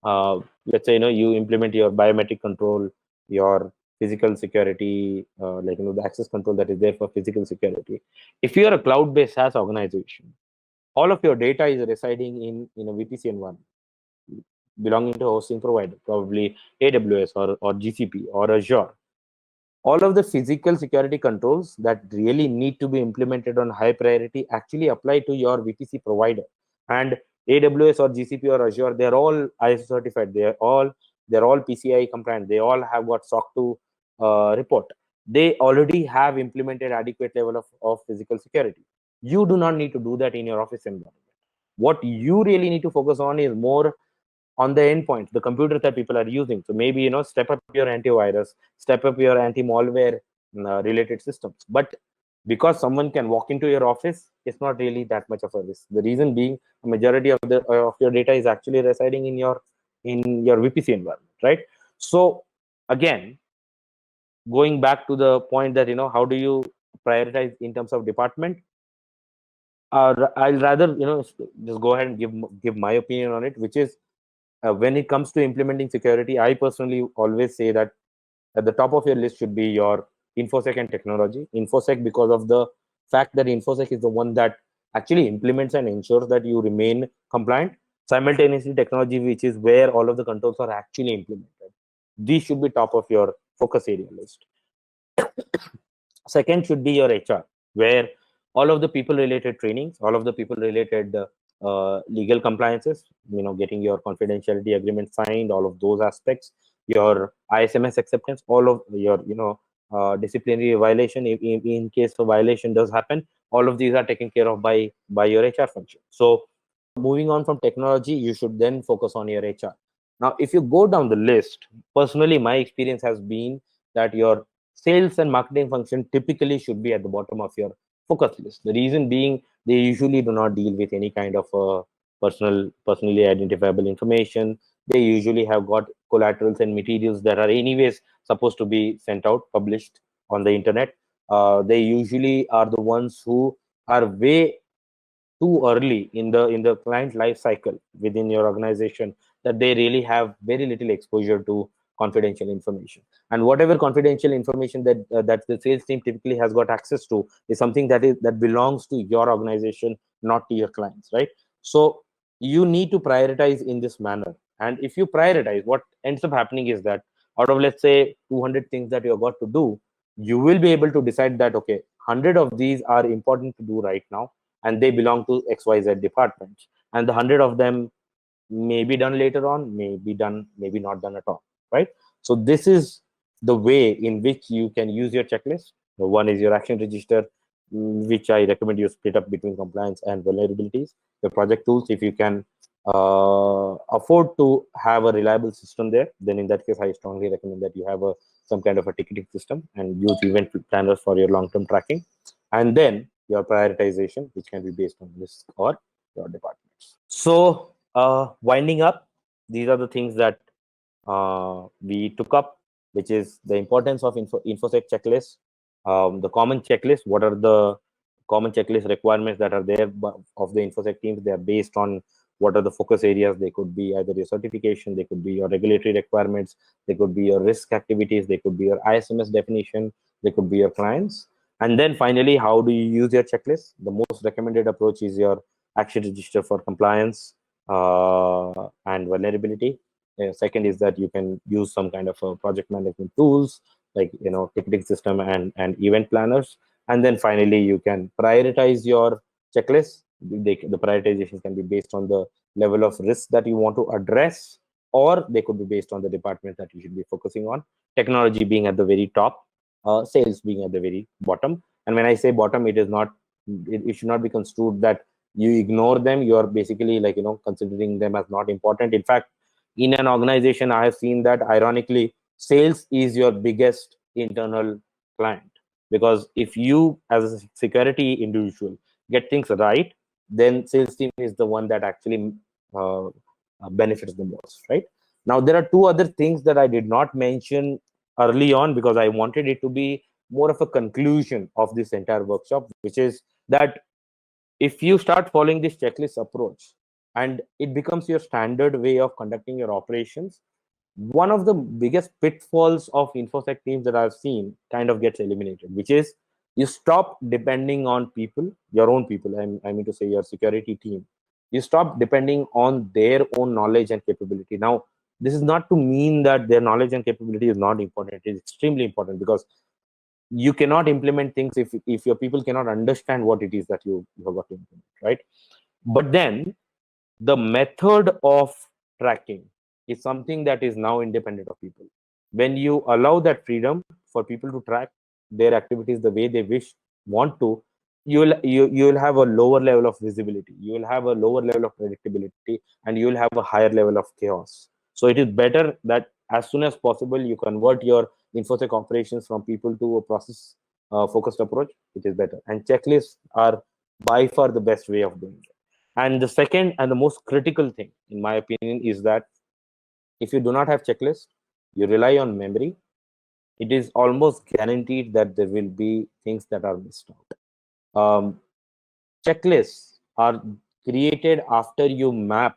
let's say you implement your biometric control, your physical security, like the access control that is there for physical security. If you are a cloud-based SaaS organization, all of your data is residing in a VPC environment belonging to a hosting provider, probably AWS or GCP or Azure. All of the physical security controls that really need to be implemented on high priority actually apply to your VPC provider. And AWS or GCP or Azure, they're all ISO certified. They're all PCI compliant. They all have got SOC 2 report. They already have implemented adequate level of physical security. You do not need to do that in your office environment. What you really need to focus on is more on the endpoint, the computers that people are using. So maybe step up your antivirus, step up your anti-malware related systems. But because someone can walk into your office, it's not really that much of a risk. The reason being, a majority of your data is actually residing in your VPC environment, right? So again, going back to the point that how do you prioritize in terms of department? I'll rather just go ahead and give my opinion on it, which is when it comes to implementing security, I personally always say that at the top of your list should be your InfoSec and technology. InfoSec, because of the fact that InfoSec is the one that actually implements and ensures that you remain compliant. Simultaneously, technology, which is where all of the controls are actually implemented. These should be top of your focus area list. Second should be your HR, where all of the people related trainings, all of the people related legal compliances, getting your confidentiality agreement signed, all of those aspects, your ISMS acceptance, all of your disciplinary violation, in case of violation does happen, all of these are taken care of by your HR function. So moving on from technology, you should then focus on your HR. Now if you go down the list, personally my experience has been that your sales and marketing function typically should be at the bottom of your focus list. The reason being, they usually do not deal with any kind of personally identifiable information. they usually have got collaterals and materials that are anyways supposed to be sent out, published on the internet. They usually are the ones who are way too early in the client life cycle within your organization, that they really have very little exposure to confidential information. And whatever confidential information that the sales team typically has got access to is something that belongs to your organization, not to your clients, right? So you need to prioritize in this manner. And if you prioritize, what ends up happening is that out of, let's say, 200 things that you've got to do, you will be able to decide that, okay, 100 of these are important to do right now, and they belong to XYZ departments. And the 100 of them may be done later on, may be done, maybe not done at all, right? So this is the way in which you can use your checklist. One is your action register, which I recommend you split up between compliance and vulnerabilities. Your project tools, if you can afford to have a reliable system there, then in that case, I strongly recommend that you have some kind of a ticketing system and use event planners for your long-term tracking. And then your prioritization, which can be based on risk or your departments. So winding up, these are the things that we took up, which is the importance of InfoSec checklist, the common checklist. What are the common checklist requirements that are there of the InfoSec teams? They are based on what are the focus areas. They could be either your certification, they could be your regulatory requirements, they could be your risk activities, they could be your ISMS definition, they could be your clients. And then finally, how do you use your checklist? The most recommended approach is your action register for compliance and vulnerability. Second is that you can use some kind of project management tools like ticketing system and event planners. And then finally, you can prioritize your checklist. The prioritization can be based on the level of risk that you want to address, or they could be based on the department that you should be focusing on. Technology being at the very top, sales being at the very bottom. And when I say bottom, it is not, it should not be construed that you ignore them. You are basically like considering them as not important. In fact, in an organization, I have seen that ironically, sales is your biggest internal client, because if you as a security individual get things right, then sales team is the one that actually benefits the most, right? Now there are two other things that I did not mention early on, because I wanted it to be more of a conclusion of this entire workshop, which is that if you start following this checklist approach and it becomes your standard way of conducting your operations, one of the biggest pitfalls of InfoSec teams that I've seen kind of gets eliminated, which is you stop depending on people, your own people. I mean to say your security team. You stop depending on their own knowledge and capability. Now, this is not to mean that their knowledge and capability is not important. It is extremely important, because you cannot implement things if your people cannot understand what it is that you have got to implement, right? But then the method of tracking is something that is now independent of people. When you allow that freedom for people to track their activities the way they want to, you'll have a lower level of visibility, you will have a lower level of predictability, and you will have a higher level of chaos. So it is better that as soon as possible you convert your InfoSec operations from people to a process focused approach. It is better, and checklists are by far the best way of doing it. And the second and the most critical thing, in my opinion, is that if you do not have checklist, you rely on memory, it is almost guaranteed that there will be things that are missed out. Checklists are created after you map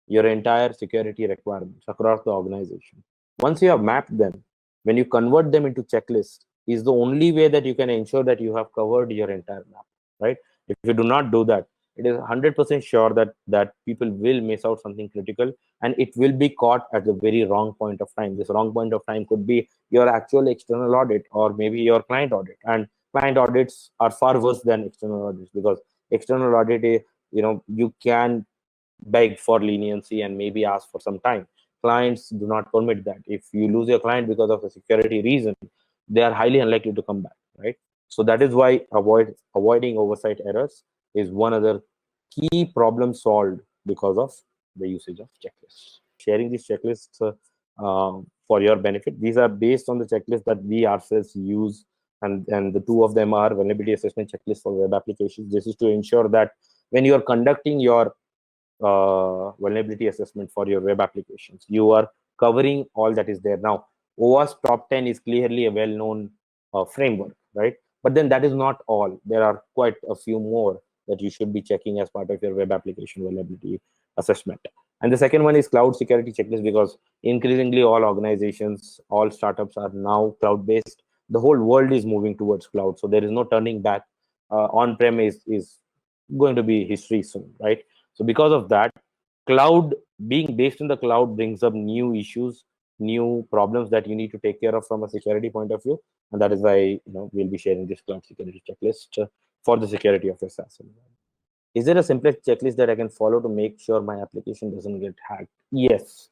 your entire security requirements across the organization. Once you have mapped them, when you convert them into checklists, is the only way that you can ensure that you have covered your entire map, right? If you do not do that, it is 100% sure that people will miss out something critical, and it will be caught at the very wrong point of time. This wrong point of time could be your actual external audit, or maybe your client audit. And client audits are far worse than external audits, because external audit is, you can beg for leniency and maybe ask for some time. Clients do not permit that. If you lose your client because of a security reason, they are highly unlikely to come back, right? So that is why avoiding oversight errors is one other key problem solved because of the usage of checklists. Sharing these checklists for your benefit. These are based on the checklist that we ourselves use, and the two of them are vulnerability assessment checklist for web applications. This is to ensure that when you are conducting your vulnerability assessment for your web applications. You are covering all that is there. Now, OWASP Top 10 is clearly a well-known framework, right? But then that is not all. There are quite a few more that you should be checking as part of your web application vulnerability assessment. And the second one is cloud security checklist, because increasingly all organizations, all startups are now cloud-based. The whole world is moving towards cloud, so there is no turning back. On-prem is going to be history soon, right? So because of that, cloud, being based in the cloud, brings up new issues, new problems that you need to take care of from a security point of view, and that is why we'll be sharing this cloud security checklist for the security of your SaaS environment. Is there a simplest checklist that I can follow to make sure my application doesn't get hacked? Yes.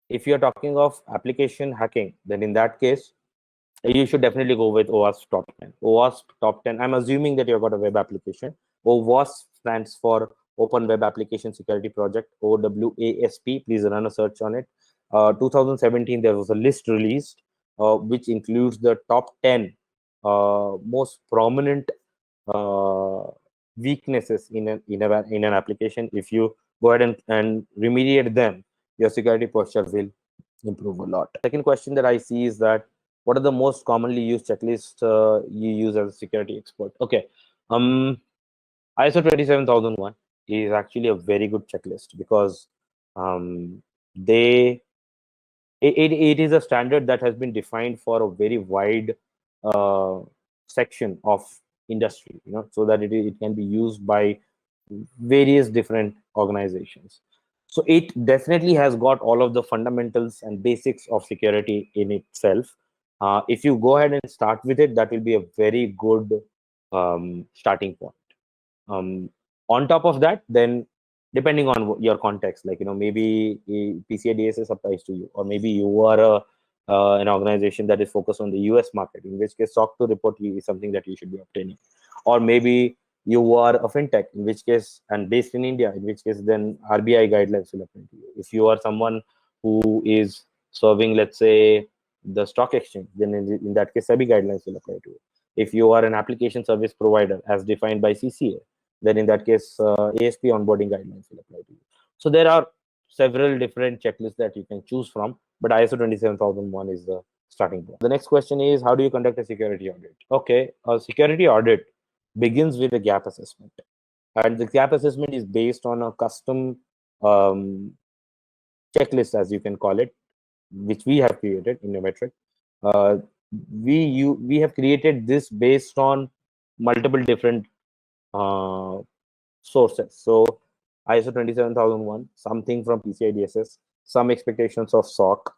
If you're talking of application hacking, then in that case, you should definitely go with OWASP Top 10. OWASP Top 10, I'm assuming that you've got a web application. OWASP stands for Open Web Application Security Project, OWASP. Please run a search on it. 2017, there was a list released, which includes the top 10 most prominent weaknesses in an application. If you go ahead and remediate them, your security posture will improve a lot. Second question that I see is that what are the most commonly used checklists you use as a security expert? Okay, ISO 27001 is actually a very good checklist, because it is a standard that has been defined for a very wide section of industry, so that it can be used by various different organizations. So it definitely has got all of the fundamentals and basics of security in itself. If you go ahead and start with it, that will be a very good starting point. On top of that, then depending on your context, like maybe PCI DSS applies to you, or maybe you are an organization that is focused on the US market, in which case SOC 2 report is something that you should be obtaining. Or maybe you are a fintech, in which case, and based in India, in which case then RBI guidelines will apply to you. If you are someone who is serving, let's say, the stock exchange, then in that case, SEBI guidelines will apply to you. If you are an application service provider as defined by CCA, then in that case, ASP onboarding guidelines will apply to you. So there are several different checklists that you can choose from, but ISO 27001 is the starting point. The next question is, how do you conduct a security audit? Okay, a security audit begins with a gap assessment, and the gap assessment is based on a custom checklist, as you can call it, which we have created in Nometric. We have created this based on multiple different sources. So ISO 27001, something from PCI DSS, some expectations of SOC,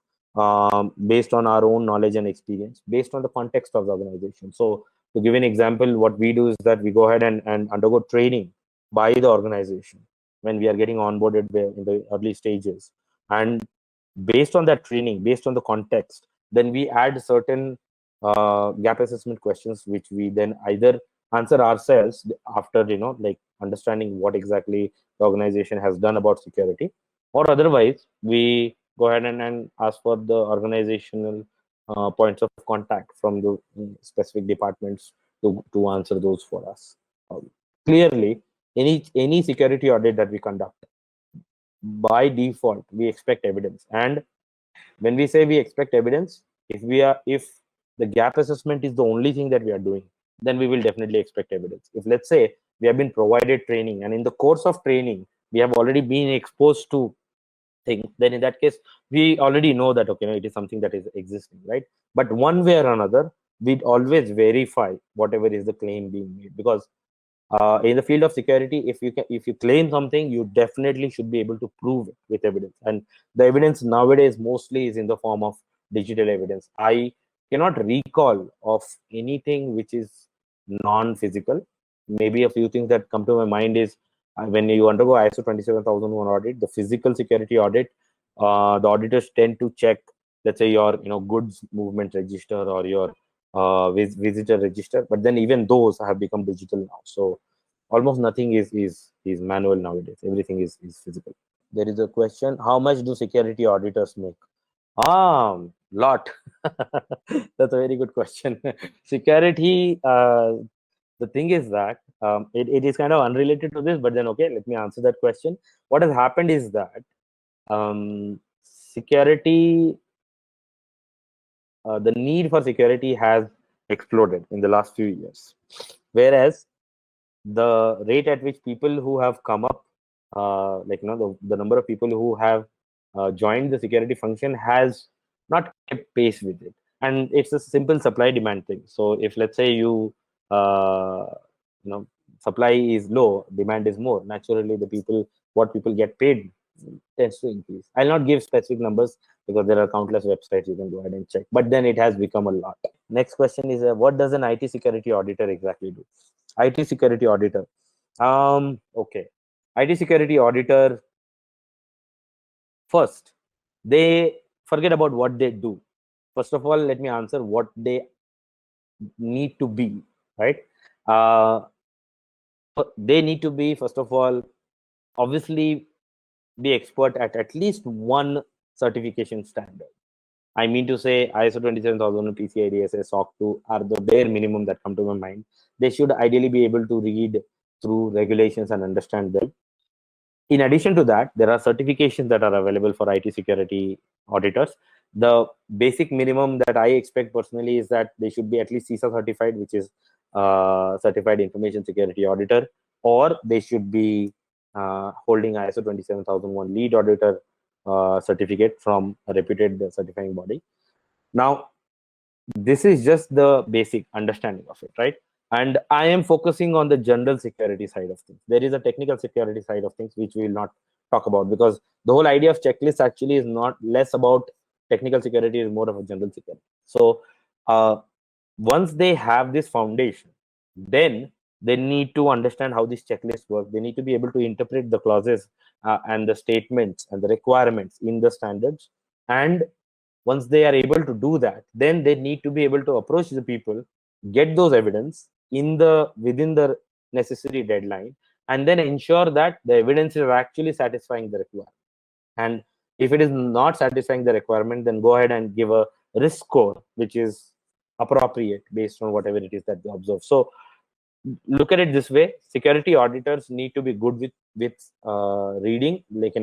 based on our own knowledge and experience, based on the context of the organization. So to give an example, what we do is that we go ahead and undergo training by the organization when we are getting onboarded in the early stages. And based on that training, based on the context, then we add certain gap assessment questions, which we then either answer ourselves after like understanding what exactly the organization has done about security, or otherwise we go ahead and ask for the organizational points of contact from the specific departments to answer those for us. Clearly, any security audit that we conduct, by default we expect evidence. And when we say we expect evidence, if the gap assessment is the only thing that we are doing, then we will definitely expect evidence. If, let's say, we have been provided training, and in the course of training we have already been exposed to things, then in that case we already know that okay, it is something that is existing, right? But one way or another, we'd always verify whatever is the claim being made, because in the field of security, if you claim something, you definitely should be able to prove it with evidence. And the evidence nowadays mostly is in the form of digital evidence. I cannot recall of anything which is non-physical. Maybe a few things that come to my mind is when you undergo ISO 27001 audit, the physical security audit, the auditors tend to check, let's say, your goods movement register or your visitor register, but then even those have become digital now. So almost nothing is manual nowadays. Everything is physical. There is a question: how much do security auditors make? Lot. That's a very good question. Security. The thing is that It is kind of unrelated to this, but then okay, let me answer that question. What has happened is that security, the need for security has exploded in the last few years, whereas the rate at which people who have come up, like the number of people who have joined the security function has not kept pace with it, and it's a simple supply demand thing. So if let's say uh, you know supply is low, demand is more, naturally the people, what people get paid tends to increase. I'll not give specific numbers because there are countless websites you can go ahead and check, but then it has become a lot. Next question is, what does an IT security auditor exactly do? IT security auditor. Okay. IT security auditor, first, they forget about what they do. First of all, let me answer what they need to be, right? They need to be, first of all, obviously be expert at least one certification standard. I mean to say ISO 27001, PCI DSA, SOC 2 are the bare minimum that come to my mind. They should ideally be able to read through regulations and understand them. In addition to that, there are certifications that are available for IT security auditors. The basic minimum that I expect personally is that they should be at least CISA certified, which is Certified Information Security Auditor, or they should be holding ISO 27001 lead auditor certificate from a reputed certifying body. Now, this is just the basic understanding of it, right? And I am focusing on the general security side of things. There is a technical security side of things which we will not talk about, because the whole idea of checklist actually is not less about technical security, is more of a general security. So once they have this foundation, then they need to understand how this checklist works. They need to be able to interpret the clauses and the statements and the requirements in the standards. And once they are able to do that, then they need to be able to approach the people, get those evidence within the necessary deadline, and then ensure that the evidence is actually satisfying the requirement. And if it is not satisfying the requirement, then go ahead and give a risk score which is appropriate based on whatever it is that they observe. So look at it this way: security auditors need to be good with reading, like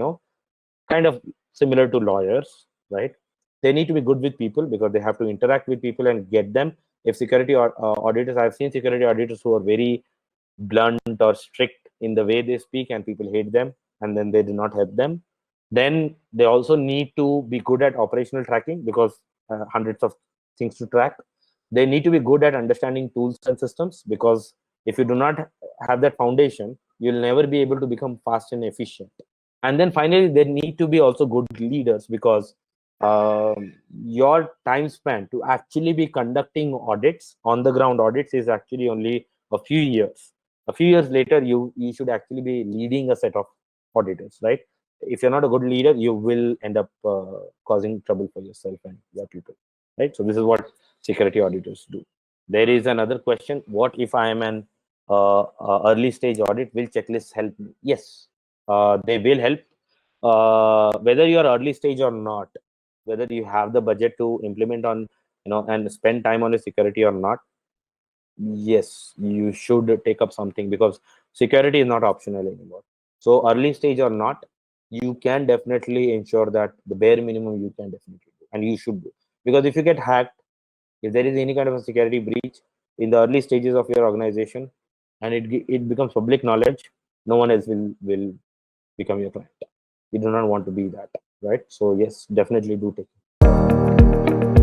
kind of similar to lawyers, right? They need to be good with people because they have to interact with people and get them. If security auditors, I've seen security auditors who are very blunt or strict in the way they speak, and people hate them, and then they do not help them. Then they also need to be good at operational tracking, because hundreds of things to track. They need to be good at understanding tools and systems, because if you do not have that foundation, you'll never be able to become fast and efficient. And then finally, they need to be also good leaders, because your time span to actually be conducting audits, on the ground audits, is actually only a few years. A few years later, you should actually be leading a set of auditors, right? If you're not a good leader, you will end up causing trouble for yourself and your people, right? So this is what security auditors do. There is another question: what if I am an early stage audit? Will checklists help me? Yes, they will help. Whether you are early stage or not, whether you have the budget to implement on, and spend time on a security or not, yes, you should take up something, because security is not optional anymore. So early stage or not, you can definitely ensure that the bare minimum you can definitely do, and you should do. Because if you get hacked, if there is any kind of a security breach in the early stages of your organization, and it becomes public knowledge, no one else will become your client. You do not want to be that, right? So yes, definitely do take it.